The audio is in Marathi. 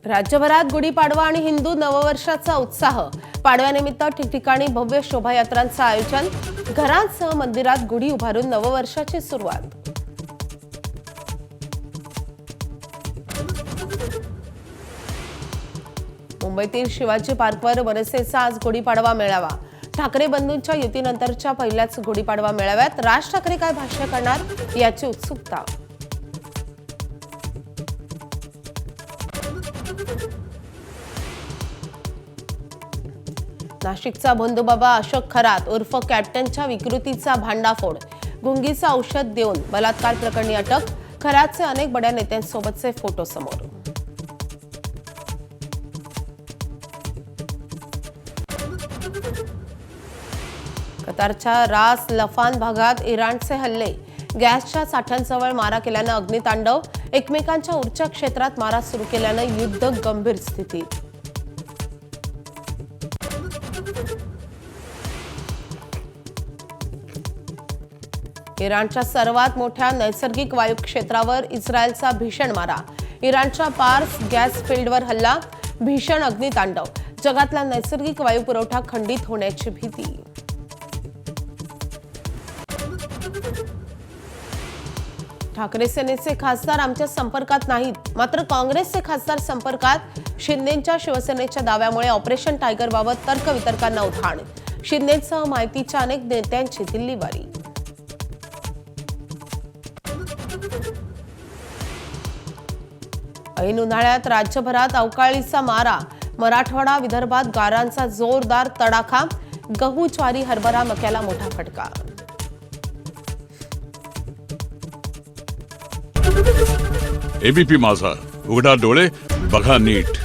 राज्यभरात गुढीपाडवा आणि हिंदू नववर्षाचा उत्साह। पाडव्यानिमित्त ठिकठिकाणी भव्य शोभायात्रांचं आयोजन। घरांसह मंदिरात गुढी उभारून नववर्षाची सुरुवात। मुंबईतील शिवाजी पार्कवर मनसेचा आज गुढीपाडवा मेळावा। ठाकरे बंधूंच्या युतीनंतरच्या पहिल्याच गुढीपाडवा मेळाव्यात राज ठाकरे काय भाष्य करणार याची उत्सुकता। नाशिकचा भोंदूबाबा अशोक खरात उर्फ कॅप्टनच्या विकृतीचा भांडाफोड। गुंगीचं औषध देऊन बलात्कार प्रकरणी अटक। खरातचे अनेक बड्या नेत्यांसोबतचे फोटो समोर। कतारच्या रास लफान भागात इराणचे हल्ले। गॅसच्या साठ्यांजवळ मारा केल्यानं अग्नितांडव। एकमेकांच्या ऊर्जा क्षेत्रात मारा सुरू केल्यानं युद्ध गंभीर स्थितीत। इराणच्या सर्वात मोठ्या नैसर्गिक वायू क्षेत्रावर इस्रायलचा भीषण मारा। इराणच्या पार्स गॅस फील्डवर हल्ला। भीषण अग्नितांडव। जगातला नैसर्गिक वायू पुरवठा खंडित होण्याची भीती। ठाकरे सेनेचे खासदार आमच्या संपर्कात नाहीत, मात्र काँग्रेसचे खासदार संपर्कात। शिंदेंच्या शिवसेनेच्या दाव्यामुळे ऑपरेशन टायगरबाबत तर्कवितर्कांना उधाण। शिंदेंसह माहितीच्या अनेक नेत्यांची दिल्लीवारी। ऐन उन्हाळ्यात राज्यभरात अवकाळीचा मारा। मराठवाडा विदर्भात गारांचा जोरदार तडाखा। गहू ज्वारी हरभरा मक्याला मोठा फटका। एबीपी माझा, उघडा डोळे बघा नीट।